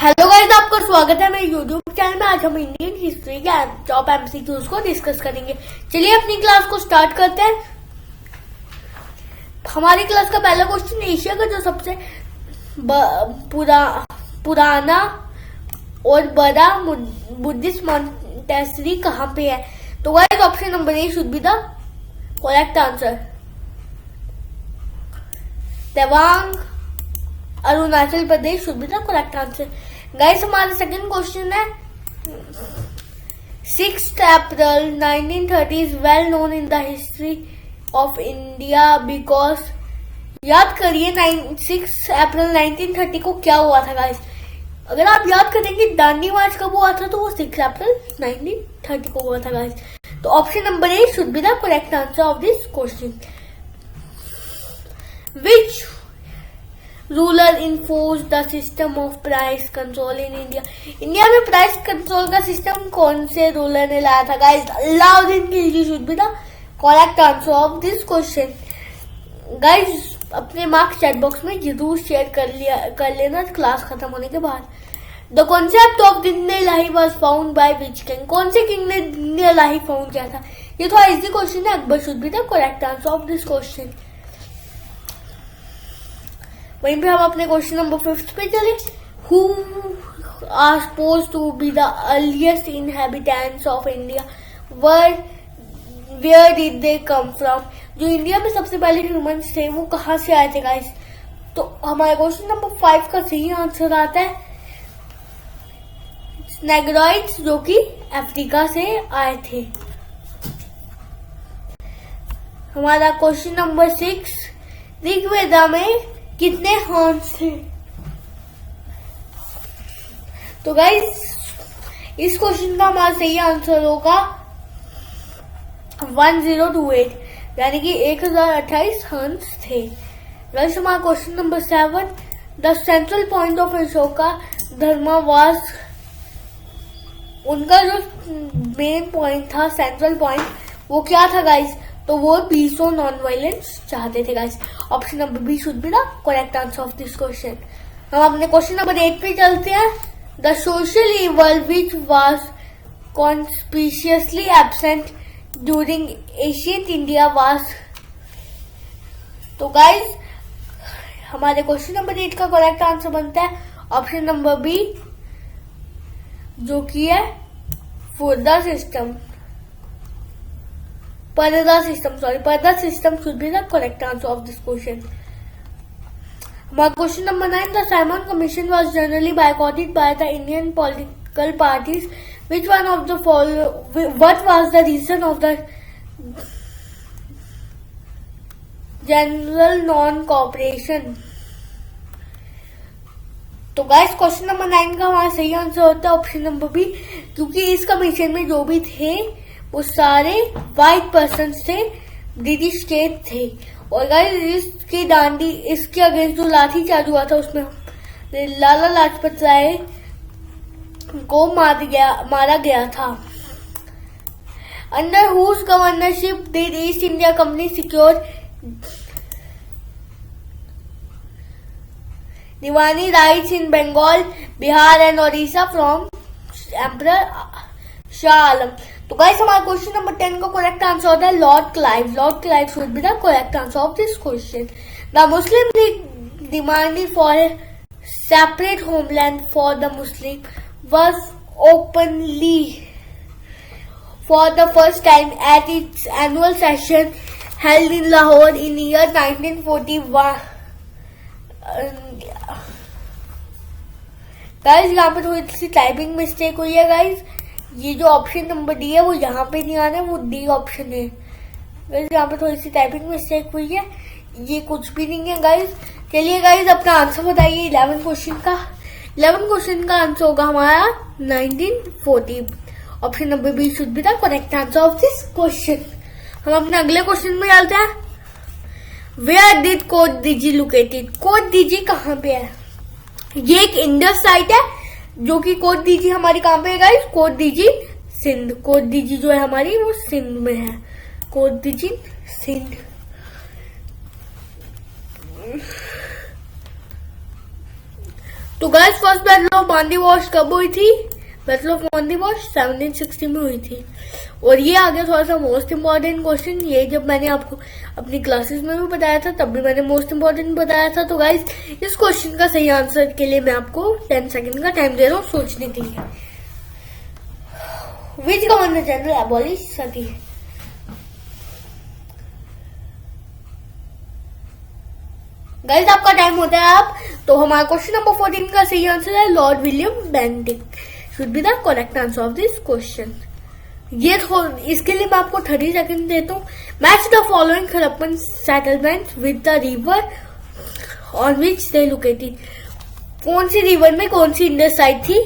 Hello guys, आपका स्वागत है मेरे यूट्यूब चैनल में। आज हम इंडियन हिस्ट्री के टॉप एमसीक्यूज को डिस्कस करेंगे। चलिए अपनी क्लास को स्टार्ट करते हैं। हमारी क्लास का पहला क्वेश्चन, एशिया का जो सबसे पुराना और बड़ा बुद्धिस्ट मॉन्टेसरी कहाँ पे है? तो guys option number A should be the correct answer. Tawang, Arunachal Pradesh should be the correct answer. Guys हमारा सेकंड क्वेश्चन है, 6 अप्रैल 1930 is well known in the history of India because. याद करिए 6 अप्रैल 1930 को क्या हुआ था गाइस। अगर आप याद करेंगे दांडी मार्च कब हुआ था, तो वो 6 अप्रैल 1930 को हुआ था गाइस। तो option number A should be the correct answer of this question. Which ruler enforce the system of price control in India? India में प्राइस कंट्रोल का सिस्टम कौन से रूलर ने लाया था guys? Alauddin Khilji should be the correct answer of this question. Guys अपने marks chat box में जरूर शेयर कर लेना क्लास खत्म होने के बाद। The concept of Din-i-Ilahi was found by which king? कौन से किंग ने दिन्ने इलाही फाउंड किया था? ये थोड़ा इजी क्वेश्चन है। Akbar should be the correct answer of this question. वहीं पे हम अपने क्वेश्चन नंबर 5 पे चले। Who are suppose to be the earliest inhabitants of India? Where did they come from? जो इंडिया में सबसे पहले ह्यूमंस थे वो कहाँ से आए थे गाइस? तो हमारे क्वेश्चन नंबर 5 का सही आंसर आता है नेग्रॉइड्स, जो कि अफ्रीका से आए थे। हमारा क्वेश्चन नंबर 6, ऋग्वेदा में कितने हॉर्न्स थे? तो गाइस इस क्वेश्चन का हमारा सही आंसर होगा 1028, यानी कि 1028 हॉर्न्स थे। गाइस हमारा question number 7, the central point of Ashoka Dharma was, उनका जो मेन पॉइंट था, सेंट्रल पॉइंट, वो क्या था गाइस? तो वो पीस और नॉन वायलेंस चाहते थे guys. Option number B should be the correct answer of this question. हम अपने क्वेश्चन नंबर 8 पे चलते हैं। The social evil which was conspicuously absent during ancient India was. तो गाइस हमारे क्वेश्चन नंबर 8 का करेक्ट आंसर बनता है ऑप्शन नंबर बी, जो कि है purdah system should be the correct answer of this question. हमारा question number 9, the Simon Commission was generally boycotted by the Indian political parties. Which one of the what was the reason of the general non cooperation? तो guys question number 9 का हमारा सही answer होता है option number B, क्योंकि इस commission में जो भी थे वो सारे व्हाइट पर्सन थे, ब्रिटिश स्टेट थे। और गाइस इसके अगेंस्ट जो लाठी चार्ज हुआ था उसमें लाला लाजपत राय को मारा गया था। Under whose governorship did East India Company secure diwani rights in Bengal, Bihar and Odisha from emperor Shah Alam? तो गाइस हमारा क्वेश्चन नंबर 10 का करेक्ट आंसर होता है Lord Clive should be the correct answer of this question. The Muslim league demanded for a separate homeland for the Muslim was openly for the first time at its annual session held in Lahore in year 1941। Guys यहाँ पे थोड़ी सी typing mistake हुई है guys. ये जो option number D है वो यहाँ पे नहीं आ रहा है, वो डी ऑप्शन है गाइस। यहाँ पे थोड़ी सी टाइपिंग मिस्टेक हुई है, ये कुछ भी नहीं है गाइस। चलिए गाइस अपना आंसर बताइए 11 क्वेश्चन का। 11 क्वेश्चन का आंसर होगा हमारा 1940। Option number B should be the correct answer of this question. हम अपने अगले क्वेश्चन में डालते हैं। Where did Kot Diji located? Kot Diji कहाँ पे है? ये एक इंडस साइट है, जो कि कोट डीजी हमारी कहाँ पे है गाइस? कोट डीजी सिंध। कोट डीजी जो है हमारी वो सिंध में है। कोट डीजी सिंध। तो गाइस फर्स्ट बैटल ऑफ मांडी वॉश कब हुई थी? बैटल ऑफ मांडी वॉश 1760 में हुई थी। और ये आ गया थोड़ा सा मोस्ट इम्पोर्टेंट क्वेश्चन। ये जब मैंने आपको अपनी क्लासेस में भी बताया था तब भी मैंने मोस्ट इम्पोर्टेंट बताया था। तो गाइस इस क्वेश्चन का सही आंसर के लिए मैं आपको 10 सेकंड का टाइम दे रहा हूँ सोचने के लिए। Which governor general abolish Sati? Guys आपका टाइम होता है आप। तो हमारा क्वेश्चन नंबर 14 का सही आंसर है Lord William Bentinck should be the correct answer of this question. ये इसके लिए मैं आपको 30 सेकंड देता हूँ। Match the following Harappan settlement with the river on which they located. कौन सी रिवर में कौन सी इंडस साइड थी,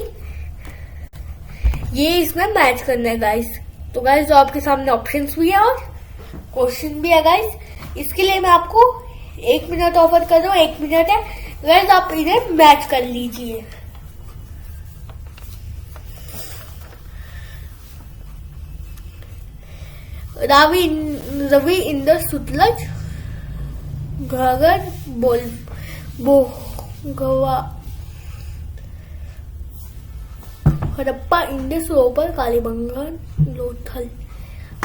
ये इसमें मैच करना है गाइस। तो गाइस जो आपके सामने ऑप्शंस भी है और क्वेश्चन भी है गाइस। इसके लिए मैं आपको 1 मिनट ऑफर कर रहा हूँ। 1 मिनट है गाइस, आप इन्हें मैच कर लीजिए। रवि इंदर सुतलज घाघर गवा हड़प्पा इंडस रोपर कालीबंगा लोथल।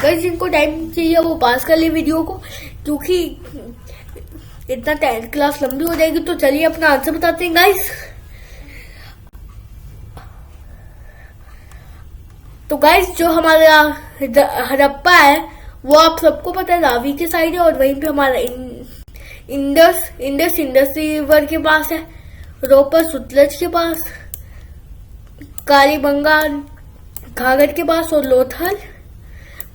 गाइस जिनको टाइम चाहिए वो पास कर ले वीडियो को, क्योंकि इतना 10th क्लास लंबी हो जाएगी। तो चलिए अपना आंसर बताते हैं गाइस। तो गाइस जो हमारा हड़प्पा है वो आप सबको पता है रावी के साइड है, और वहीं पे हमारा इंडस रिवर के पास है, रोपर सुतलज के पास, कालीबंगा घाघर के पास और लोथल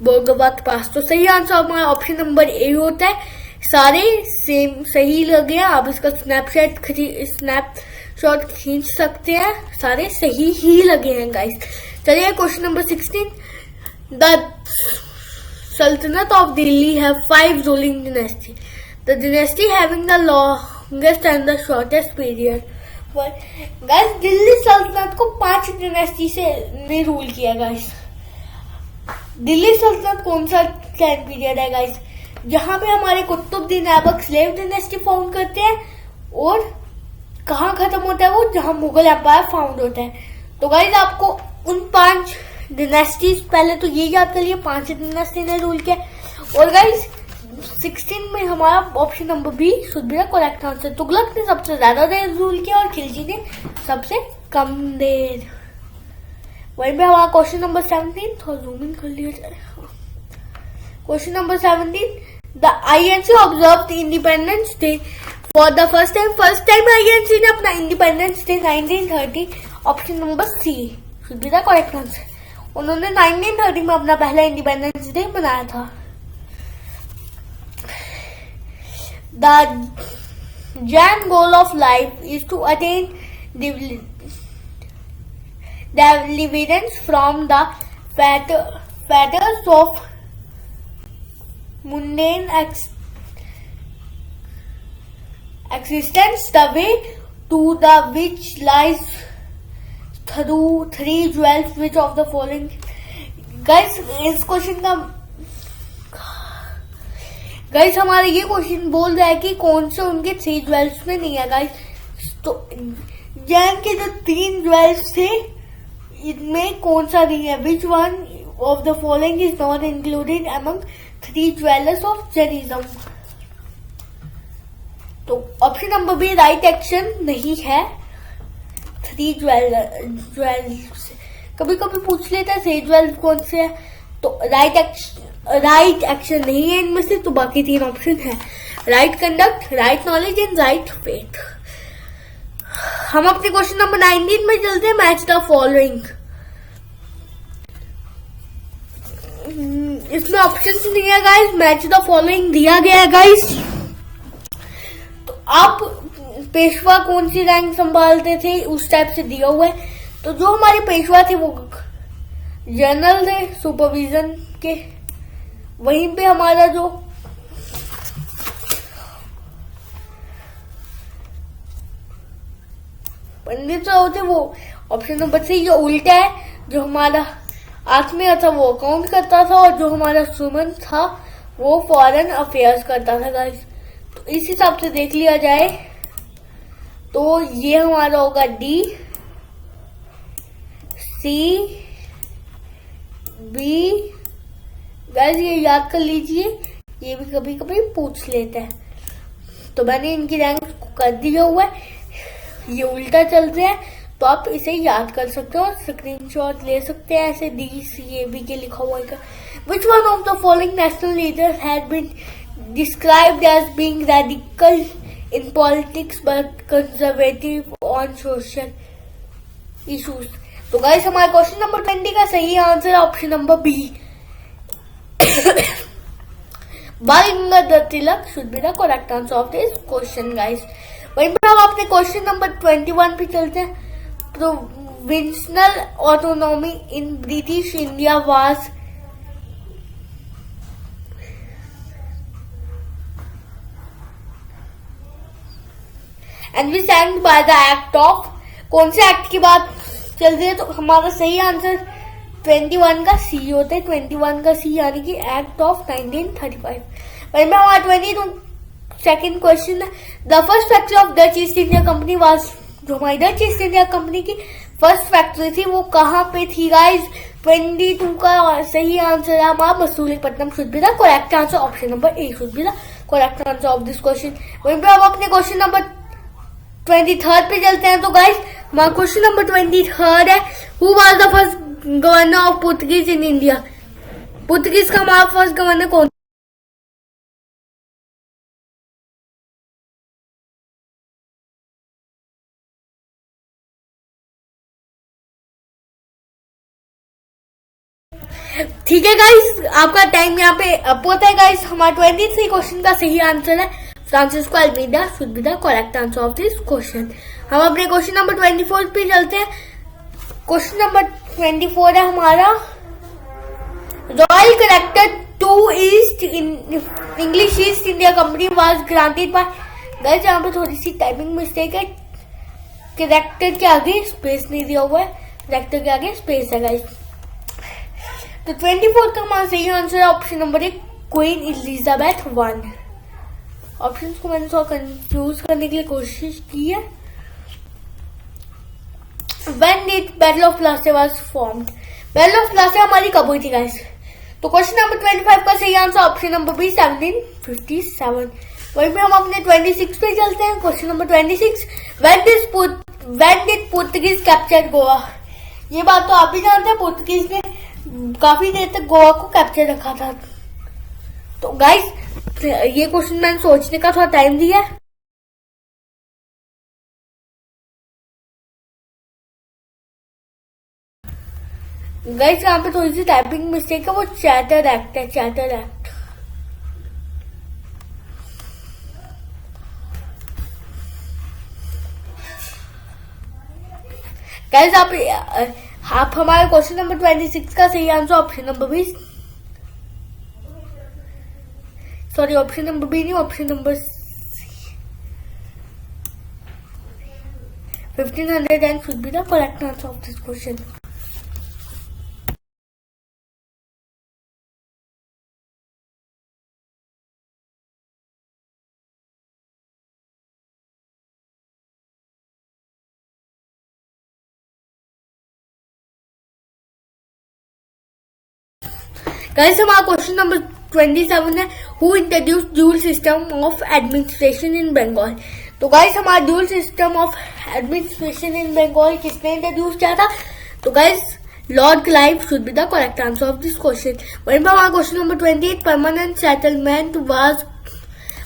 बोरगवा के पास। तो सही आंसर हमारा ऑप्शन नंबर ए होता है। सारे सेम सही लगे हैं, आप इसका स्नैपशॉट खींच सकते हैं, सारे सही ही लगे हैं गाइस। चलिए क्वेश्चन नंबर 16। द सल्तनत of Delhi have 5 ruling dynasty. The dynasty having the longest and the shortest period. Guys Delhi सल्तनत को 5 डायनेस्टी से ने रूल किया गाइस। दिल्ली सल्तनत कौन सा टाइम पीरियड है गाइस, जहां पे हमारे Qutbuddin Aibak slave dynasty found करते हैं, और कहाँ खत्म होता है वो, जहां मुगल एम्पायर फाउंड होता है। तो गाइस आपको उन 5 डायनेस्टीज, पहले तो ये याद कर लिए 5 डायनेस्टी ने रूल किया। और गाइस 16 में हमारा option number B should be the correct answer. Tughlaq ने सबसे ज्यादा देर रूल किया और खिलजी ने सबसे कम देर। वहीं पे हमारा क्वेश्चन नंबर 17 थोड़ा जूम इन कर लिया जाए। Question number 17। The INC observe independence day for the first time INC ने अपना independence day 1930। Option number C should be the correct answer. उन्होंने 1930 में अपना पहला इंडिपेंडेंस डे बनाया था। The Jain goal of life is to attain deliverance from the fetters of mundane existence, the way to the which lies through 3 jewels. Which of the following? Guys इस question का guys हमारा ये question बोल रहा है कि कौन से उनके 3 ज्वेल्स में नहीं है गाइस। तो जैन के जो 3 ज्वेल्स थे इनमें कौन सा नहीं है? Which one of the following is not included among 3 jewellers of Jainism? तो option number B right action नहीं है। 3 ज्वेल्स कभी कभी पूछ लेता है 3 ज्वेल्स कौन से है, तो राइट एक्शन नहीं है इनमें से। तो बाकी 3 ऑप्शन है right conduct, right knowledge and right faith. हम अपने क्वेश्चन नंबर 19 में चलते हैं। Match the following. इसमें ऑप्शंस नहीं है गाइस, मैच द फॉलोइंग दिया गया है गाइस। तो आप पेशवा कौन सी रैंक संभालते थे उस टाइप से दिया हुआ है। तो जो हमारे पेशवा थे वो जनरल थे सुपरविजन के। वहीं पे हमारा जो पंडित होते वो ऑप्शन नंबर 3 ये उल्टा है। जो हमारा आत्मीय था वो अकाउंट करता था, और जो हमारा सुमन था वो फॉरेन अफेयर्स करता था गाइस। तो इस हिसाब से देख लिया जाए तो ये हमारा होगा डी, सी, बी। गाइस ये याद कर लीजिए, ये भी कभी कभी पूछ लेते हैं। तो मैंने इनकी रैंक कर दिया हुआ है, ये उल्टा चल रहा है, तो आप इसे याद कर सकते हो, स्क्रीनशॉट ले सकते हैं। ऐसे डी, सी, ए, बी के लिखा हुआ है। Which one of the following national leader had been described as being radical in politics but conservative on social issues. तो गाइस हमारे क्वेश्चन नंबर 20 का सही answer option number B, Bal Gangadhar Tilak should be the correct answer of this question guys. वहीं पर हम अपने question number 21 पे चलते हैं। Provincial autonomy in British India was envisaged by the act of. कौन से एक्ट की बात चल रही है? तो हमारा सही आंसर 21 का सी होता है। 21 का सी यानी कि एक्ट ऑफ 1935। वहीं में हमारा 22 सेकेंड क्वेश्चन है। The first factory of Dutch east India Company was, जो हमारी डच ईस्ट इंडिया कंपनी की फर्स्ट फैक्ट्री थी वो कहाँ पे थी गाइज? 22 का सही आंसर है हमारा Masulipatnam should be the correct answer. Option number A should be the correct answer of this question. वहीं पे हम अपने क्वेश्चन नंबर 23 पे चलते हैं। तो गाइज हमारा क्वेश्चन नंबर 23 है, who was the first governor of Portuguese in India? Portuguese का हमारा फर्स्ट गवर्नर कौन? ठीक है गाइस, आपका टाइम यहाँ पे अप होता है गाइस। हमारा 23 क्वेश्चन का सही आंसर है Francisco Almeida should be the correct answer of this question. हम अपने क्वेश्चन नंबर 24 पे चलते हैं। क्वेश्चन नंबर 24 है हमारा, royal character to east English East India Company was granted by. Guys यहाँ पे थोड़ी सी टाइपिंग मिस्टेक है, करेक्टर के आगे स्पेस नहीं दिया हुआ है, करेक्टर के आगे स्पेस है गाइस। तो 24 का हमारा सही आंसर है option number 1, queen Elizabeth 1। Option को मैंने थोड़ा कंफ्यूज करने के लिए कोशिश की है। When did Battle of Plassey was formed? Battle of Plassey हमारी कब हुई थी गाइस? तो क्वेश्चन नंबर 25 का सही आंसर ऑप्शन नंबर बी 1757। वहीं पे हम अपने 26 पे चलते हैं। Question number 26, when did Portuguese capture Goa? ये बात तो आप भी जानते हैं, पोर्तुगीज ने काफी देर तक गोवा को कैप्चर रखा था। तो गाइस ये क्वेश्चन मैंने सोचने का थोड़ा टाइम दिया है। गाइस यहाँ पे थोड़ी सी टाइपिंग मिस्टेक है, वो चार्टर एक्ट है, चार्टर एक्ट। गाइस आप हमारे क्वेश्चन नंबर 26 का सही answer option number B, sorry option number B नहीं, option number 1510 should be the correct answer of this question. Guys हमारा क्वेश्चन नंबर 27 है, who introduce dual system of administration in Bengal? तो guys हमारा dual system of administration in Bengal किसने introduce किया था? तो guys Lord Clive should be the correct answer of this question. वहीं पर हमारा question number 28, permanent settlement was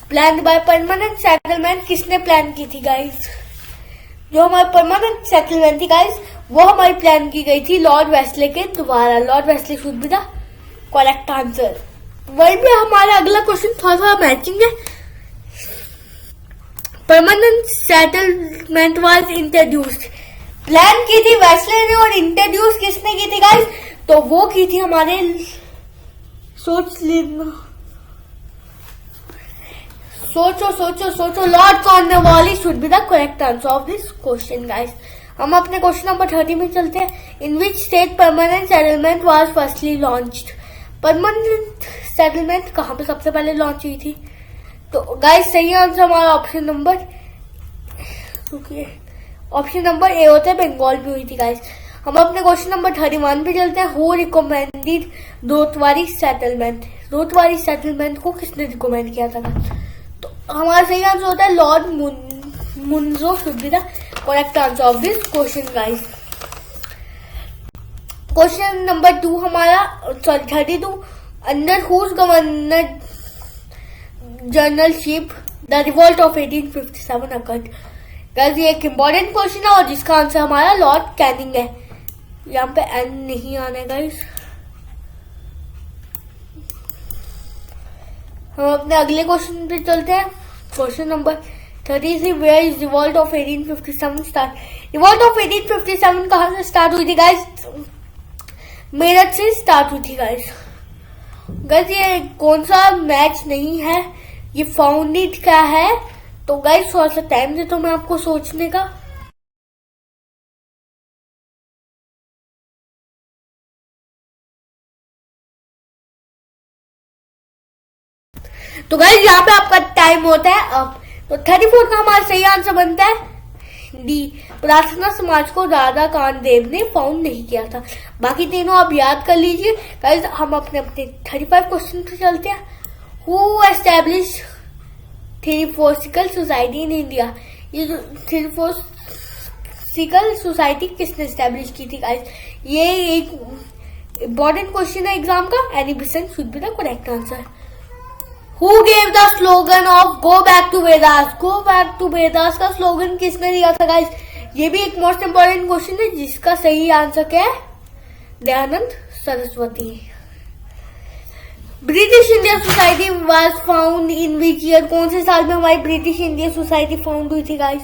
plan by. Permanent settlement किसने प्लान की थी गाइस? जो हमारी परमानेंट सेटलमेंट थी गाइस वो हमारी प्लान की गई थी लॉर्ड वेस्ले के द्वारा। Lord Wesley should be the correct answer. वहीं पे हमारा अगला क्वेश्चन थोड़ा सा मैचिंग है। Permanent settlement was introduced, plan की थी वेस्ले ने और इंट्रोड्यूस किसने की थी गाइस? तो वो की थी हमारे, सोचो Lord Cornwallis should be the correct answer of this question guys. हम अपने क्वेश्चन नंबर 30 में चलते हैं। In which state permanent settlement was firstly launched? Permanent settlement कहां पे सबसे पहले लॉन्च हुई थी? तो गाइस सही आंसर हमारा option number option number A होता है बंगाल में हुई थी गाइस। हम अपने क्वेश्चन नंबर 31 पे चलते हैं। Who recommended ryotwari settlement? Ryotwari settlement को किसने रिकमेंड किया था? तो हमारा सही आंसर होता है Lord Munro should be the correct answer of this question guys. Question number 2 हमारा 32 under whose governor generalship the revolt of 1857 occurred? Guys ये एक इम्पोर्टेंट क्वेश्चन है और जिसका आंसर हमारा लॉर्ड कैनिंग है। यहाँ पे एन नहीं आना है गाइस। हम अपने अगले क्वेश्चन पे चलते हैं। Question number 33 where is revolt of 1857 start? Revolt of 1857 कहां से स्टार्ट हुई थी गाइस? मेरठ से स्टार्ट हुई थी गाइस। गाइस ये कौन सा मैच नहीं है, ये फाउंडेड का है। तो गाइस थोड़ा सा टाइम दे तो मैं आपको सोचने का। तो गाइस यहाँ पे आपका टाइम होता है अब। तो 34 का हमारा सही आंसर बनता है डी, प्रार्थना समाज को राधा कामदेव ने फाउंड नहीं किया था। बाकी तीनों आप याद कर लीजिए गाइस। हम अपने 35 क्वेश्चन पे चलते हैं। Who establish theosophical society in India? ये जो थेरिफोसिकल सोसाइटी किसने एस्टैब्लिश की थी गाइस? ये एक इम्पोर्टेंट क्वेश्चन है एग्जाम का। Annie Besant should be the correct answer. Who gave the slogan of Go Back to Vedas? Go Back to Vedas का स्लोगन किसने दिया था गाइस? ये भी एक मोस्ट इम्पोर्टेंट क्वेश्चन है जिसका सही आंसर क्या है? Dayanand Saraswati. British India society was found in which year? कौन से साल में हमारी ब्रिटिश इंडिया सोसाइटी फाउंड हुई थी गाइस?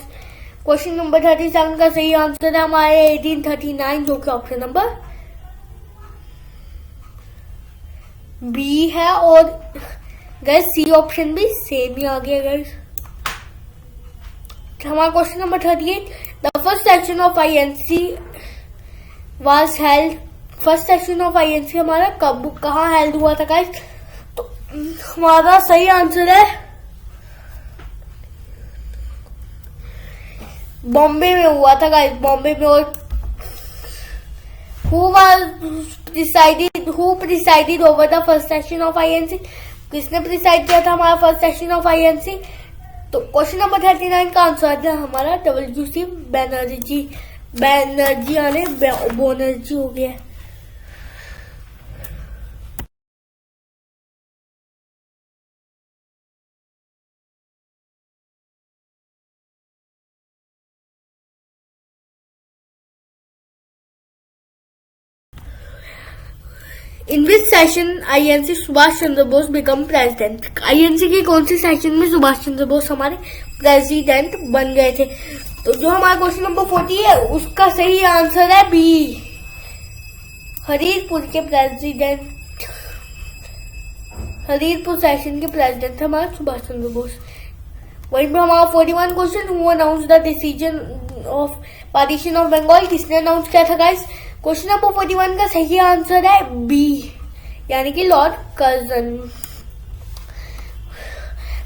क्वेश्चन नंबर 37 का सही आंसर है हमारे 1839 जो कि ऑप्शन नंबर बी है। और गाइस सी ऑप्शन भी सेम ही आ गया गाइस। हमारा question number 38 the first section of INC was held? First section of INC हमारा कब कहाँ हेल्ड हुआ था गाइस? तो हमारा सही आंसर है बॉम्बे में हुआ था गाइस, बॉम्बे में। और who presided over the first section of INC? किसने प्रिसाइड किया था हमारा फर्स्ट सेक्शन ऑफ आईएनसी? तो क्वेश्चन नंबर 39 का आंसर है हमारा WC बैनर्जी। बैनर्जी आने बोनर्जी हो गया। In which session INC Subhash Chandra Bose become president? INC के कौन से सेशन में सुभाष चंद्र बोस हमारे प्रेसिडेंट बन गए थे? तो जो हमारा क्वेश्चन नंबर 40 है उसका सही आंसर है बी, हरीरपुर के प्रेसिडेंट। हरीरपुर सेशन के प्रेसिडेंट थे हमारे सुभाष चंद्र बोस। वहीं पर हमारा 41 question who announce the decision of partition of Bengal? किसने अनाउंस किया था गाइस? क्वेश्चन नंबर 41 का सही आंसर है बी, यानी कि लॉर्ड कर्जन।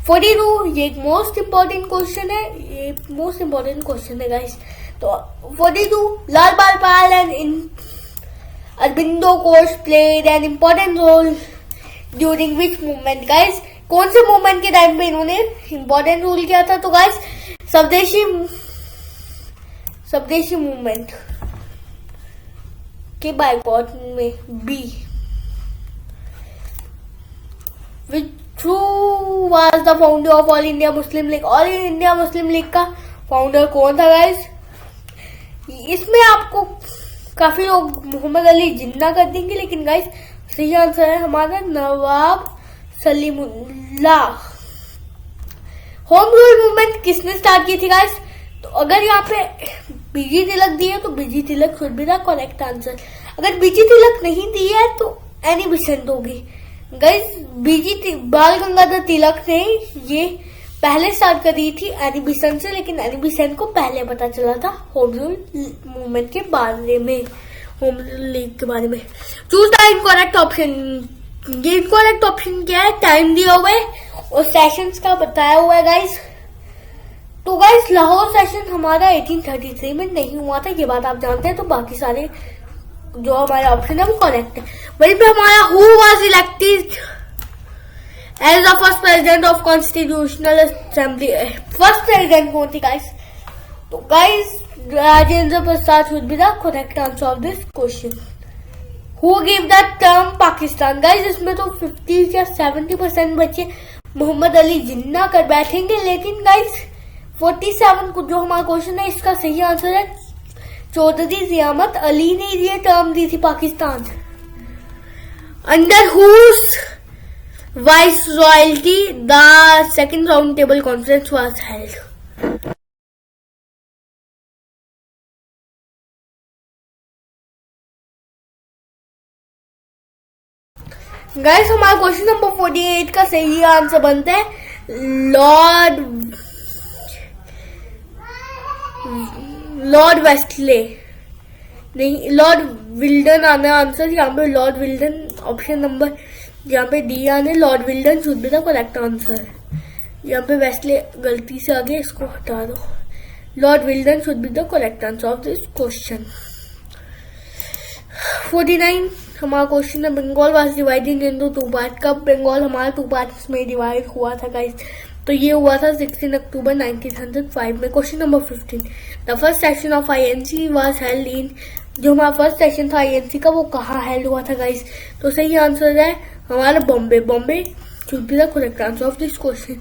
42 ये एक मोस्ट इम्पोर्टेंट क्वेश्चन है, ये मोस्ट इम्पोर्टेंट क्वेश्चन है गाइस। तो 42 Lal Bal Pal and Aurobindo Ghosh played an important role during which movement? Guys कौन से मूवमेंट के टाइम पे इन्होंने इम्पोर्टेंट रोल किया था? तो गाइस स्वदेशी मूवमेंट के बाइकॉट में B. Who was the founder of All India Muslim League? All India Muslim League का फाउंडर कौन था गाइस? इसमें आपको काफी लोग मोहम्मद अली जिन्ना कर देंगे, लेकिन गाइस सही आंसर है हमारा नवाब सलीमुल्लाह। होम रूल मूवमेंट किसने स्टार्ट की थी गाइस? तो अगर यहाँ पे बीजी तिलक दी है तो BG Tilak should be the correct answer. अगर बीजी तिलक नहीं दी है तो एनी बेसेंट होगी गाइस। बाल गंगाधर तिलक ने ये पहले स्टार्ट करी थी एनी बेसेंट से, लेकिन एनी बेसेंट को पहले पता चला था होम रूल मूवमेंट के बारे में, होम रूल लीग के बारे में। Choose the incorrect option. ये इनकरेक्ट ऑप्शन क्या है? टाइम दिया हुआ है और सेशंस का बताया हुआ है गाइस। तो गाइस लाहौर सेशन हमारा 1833 में नहीं हुआ था, ये बात आप जानते हैं। तो बाकी सारे जो हमारे ऑप्शन है वो करेक्ट है। वहीं पे हमारा who was elected as the first president of constitutional assembly, first president कौन थी गाइस? तो guys Rajendra Prasad should be the correct answer of this question. Who give the term Pakistan? Guys इसमें तो 50 या 70% बच्चे मोहम्मद अली जिन्ना कर बैठेंगे, लेकिन गाइस 47 को जो हमारा क्वेश्चन है इसका सही आंसर है चौधरी ज़ियामत अली ने ये टर्म दी थी Pakistan. Under whose viceroyalty the second round table conference was held? Guys हमारा क्वेश्चन नंबर 48 का सही आंसर बनता है लॉर्ड वेस्टले, नहीं लॉर्ड विल्डन आना आंसर। यहाँ पे लॉर्ड विल्डन ऑप्शन नंबर यहाँ पे डी आने, Lord Willingdon should be the correct answer. यहाँ पे वेस्टले गलती से आगे, इसको हटा दो। Lord Willingdon should be the correct answer of this question. 49 हमारा क्वेश्चन है Bengal was divided into 2 part. कब बंगाल हमारा 2 पार्ट्स में डिवाइड हुआ था गाइस? तो ये हुआ था 16 अक्टूबर 1905 में। Question number 15 the first session of INC was held in, जो हमारा फर्स्ट सेशन था आईएनसी का वो कहाँ हेल्ड हुआ था गाइस? तो सही आंसर है हमारा Bombay. Bombay should be the correct answer of this question.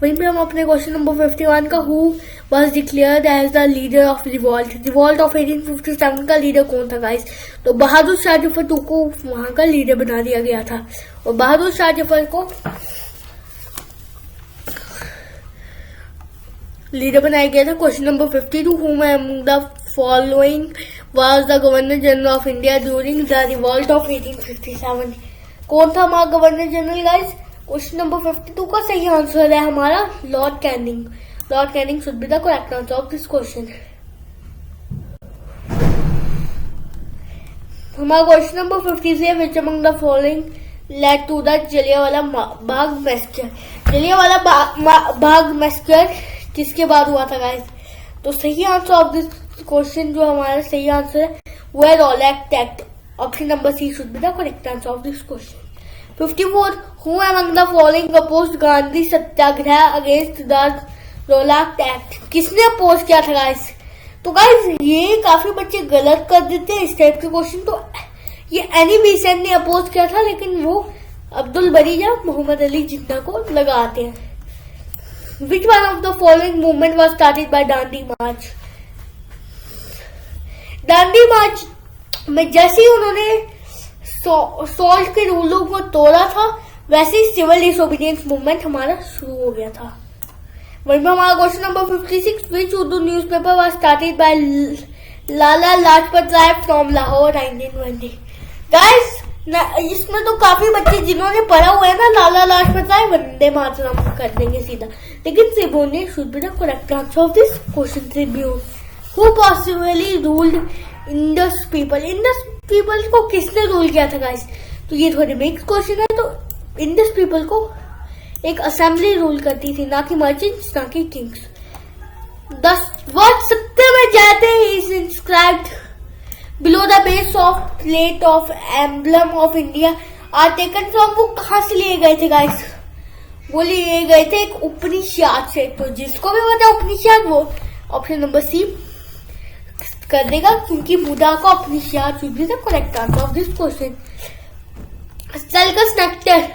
वहीं पे हम अपने क्वेश्चन नंबर 51 का who was declared as the leader of revolt of 1857 का लीडर कौन था गाइस? तो बहादुर शाह जफर को वहां का लीडर बना दिया गया था, और बहादुर शाह जफर को लीडर बनाया गया था। Question number 52 whom among the following was the governor general of India during the revolt of 1857? कौन था हमारा governor general guys? Question number 52 का सही आंसर है हमारा Lord Canning. Lord Canning should be the correct answer of this question. हमारा question number 53 which among the following led to the Jallianwala Bagh massacre? Jallianwala Bagh massacre किसके बाद हुआ था गाइस? तो सही आंसर ऑफ दिस क्वेश्चन जो हमारा सही आंसर है वो है Rowlatt Act. Option number C should be the correct answer of this question. 54 who among the following opposed Gandhi satyagraha against the Rowlatt Act? किसने अपोज किया था गाइस? तो गाइस ये काफी बच्चे गलत कर देते हैं इस टाइप के क्वेश्चन। तो ये एनी बेसेंट ने अपोज किया था, लेकिन वो अब्दुल बरी या मोहम्मद अली जिन्ना को लगाते हैं। Which one of the following movement was started by Dandi March? Dandi मार्च में जैसे ही उन्होंने सॉल्ट के रूलों को तोड़ा था, वैसे ही सिविल डिसोबीडियंस मूवमेंट हमारा शुरू हो गया था। वहीं पर हमारा question number 56 which Urdu newspaper was started by Lala Lajpat Rai from Lahore 1920? Guys इसमें तो काफी बच्चे जिन्होंने पढ़ा हुआ है ना लाला लाजपत राय, वंदे मातरम कर देंगे सीधा, लेकिन Tribune should be the correct answer of this question. Tribune who possibly ruled Indus people? Indus people को किसने रूल किया था गाइस? तो ये थोड़ी मिक्स क्वेश्चन है। तो इंडस पीपल को एक असेंबली रूल करती थी, ना कि मर्चेंट्स ना कि किंग्स। 10 वर्ड सत्य में जाते is inscribed below the base of plate of emblem of India are taken from, वो कहां से लिए गए थे गाइस? वो लिए गए थे एक उपनिषद से। तो जिसको भी पता उपनिषद वो ऑप्शन नंबर सी कर देगा, क्योंकि बुद्धा का Upanishad should be the correct answer of this question. सर्कस नेक्टर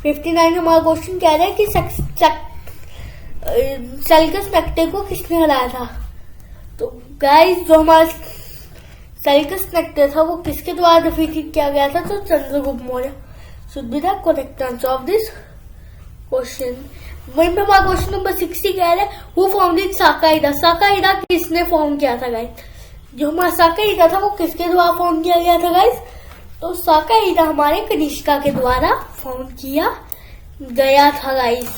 59 हमारा क्वेश्चन कह रहा है कि सर्कस नेक्टर को किसने हराया था? तो गाइस जो हमारा सर्कस नेक्टर था वो किसके द्वारा डिफीटेड किया गया था? तो Chandragupta Maurya should be the correct answer of this question. वहीं पे हमारा क्वेश्चन नंबर 60 कह रहा है हु फाउंडेड साकाईदा? साकाईदा किसने फॉर्म किया था गाइस? जो हमारा साकाईदा था वो किसके द्वारा फॉर्म किया गया था गाइस? तो साकाईदा हमारे कनिष्का के द्वारा फॉर्म किया गया था गाइस।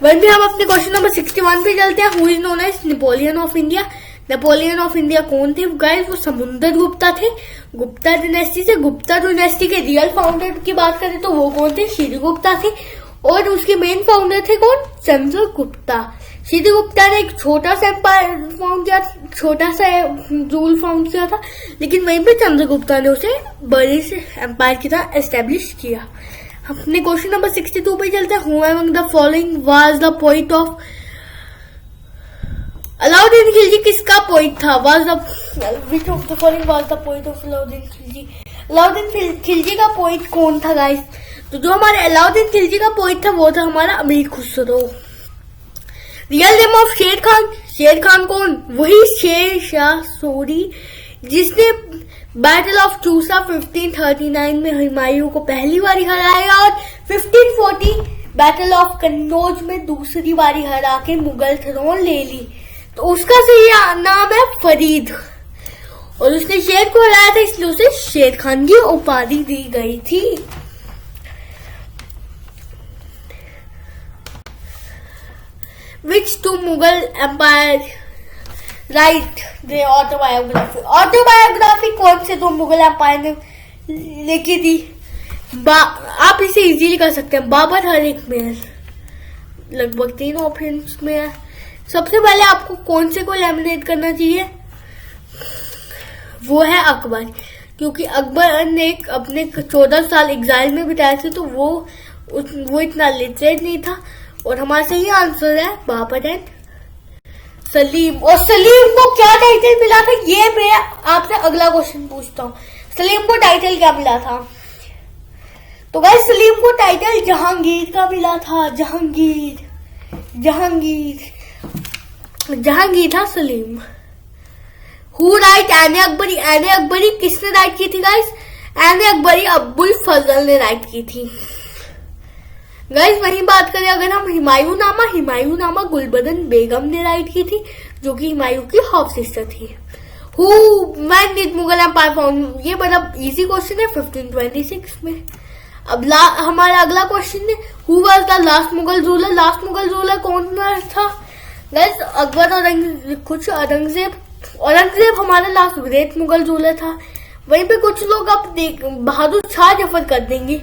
वहीं पे हम अपने क्वेश्चन नंबर 61 पे चलते हैं। Who is known as Napoleon of India? Napoleon of India कौन थे गाइस? वो समुद्र गुप्ता थे। गुप्ता डायनेस्टी से, गुप्ता डायनेस्टी के रियल फाउंडर की बात करें तो वो कौन थे? श्रीगुप्ता थे। और उसके मेन फाउंडर थे कौन? चंद्रगुप्ता। चंद्रगुप्ता ने एक छोटा सा एम्पायर फाउंड किया, छोटा सा रूल फाउंड किया था, लेकिन वहीं पे चंद्रगुप्ता ने उसे बड़े से एम्पायर की तरह एस्टेब्लिश किया। अपने क्वेश्चन नंबर 62 पे चलते हैं। Who among the following was the poet of Alauddin Khilji? किसका पोइट था? Was the which of the following was the poet of Alauddin Khilji? Alauddin Khilji का पोइट कौन था गाइस? तो जो हमारे अलाउद्दीन खिलजी का पोइट था वो था हमारा अमीर खुसरो। रियल नेम ऑफ शेर खान? शेर खान कौन? वही शेर शाह सूरी जिसने बैटल ऑफ चूसा 1539 में हुमायूं को पहली बारी हराया और 1540 बैटल ऑफ कन्नौज में दूसरी बारी हरा के मुगल थ्रोन ले ली। तो उसका सही नाम है फरीद, और उसने शेर को हराया था इसलिए उसे शेर खान की उपाधि दी गई थी। Which two Mughal empire write the autobiography? Autobiography कौन से दो मुगल एम्पायर ने लिखी थी? आप इसे इजीली कर सकते हैं। बाबर हर एक में लगभग 3 ऑप्शंस में है। सबसे पहले आपको कौन से को एलिमिनेट करना चाहिए? वो है अकबर, क्योंकि अकबर ने अपने 14 साल एग्जाइल में बिताए थे, तो वो इतना लिटरेट नहीं था। और हमारा सही आंसर है बाबर एंड सलीम। और सलीम को क्या टाइटल मिला था, ये मैं आपसे अगला क्वेश्चन पूछता हूँ। सलीम को टाइटल क्या मिला था? तो गाइस सलीम को टाइटल जहांगीर का मिला था। जहांगीर था सलीम। हु राइट एने अकबरी? एने अकबरी किसने राइट की थी गाइस? एने अकबरी अब्बुल फजल ने राइट की थी। गाइस वही बात करें अगर हम हुमायूं नामा गुलबदन बेगम ने राइट की थी, जो कि हुमायूं की हाफ सिस्टर थी। Who when did Mughal empire found? ये बड़ा इजी क्वेश्चन है 1526 में। अब हमारा अगला क्वेश्चन है who was the last Mughal ruler? Last Mughal ruler कौन था गाइस? अकबर औरंगजेब हमारा लास्ट ग्रेट मुगल रूलर था। वहीं पे कुछ लोग अब बहादुर शाह जफर कर देंगे,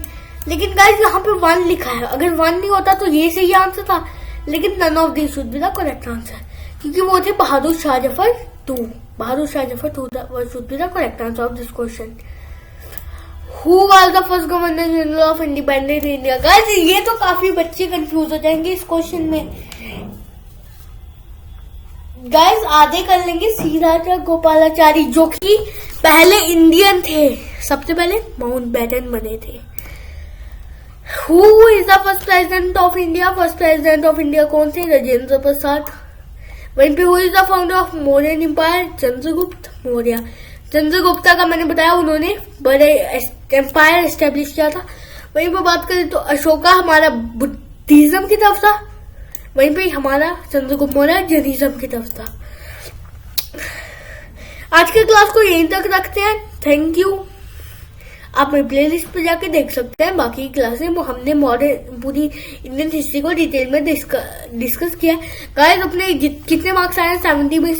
लेकिन गाइस यहाँ पे 1 लिखा है। अगर 1 नहीं होता तो ये सही आंसर था, लेकिन none of this should be the correct answer, क्योंकि वो थे Bahadur Shah Zafar 2 should be the correct answer of this question. Who was the first governor general of independent India? Guys ये तो काफी बच्चे कंफ्यूज हो जाएंगे इस क्वेश्चन में। गाइस आधे कर लेंगे श्रीराजा गोपालाचारी, जो कि पहले इंडियन थे, सबसे पहले माउंटबेटन बने थे। Who is the first president of India? First president of India कौन थे? राजेंद्र प्रसाद। वहीं पे Who is the founder of Mauryan Empire? Chandragupta Maurya. Chandragupta का मैंने बताया उन्होंने बड़े एम्पायर एस्टेब्लिश किया था। वहीं पे बात करें तो अशोका हमारा बुद्धिज्म की तरफ था, वहीं पे हमारा चंद्रगुप्त मौर्य जैनिज्म की तरफ था। आज के क्लास को यहीं तक रखते हैं। Thank you. आप मेरी प्लेलिस्ट पे जाके देख सकते हैं बाकी क्लासें। हमने मॉडर्न पूरी इंडियन हिस्ट्री को डिटेल में डिस्कस किया है। गाइस अपने कितने मार्क्स आए हैं 70 में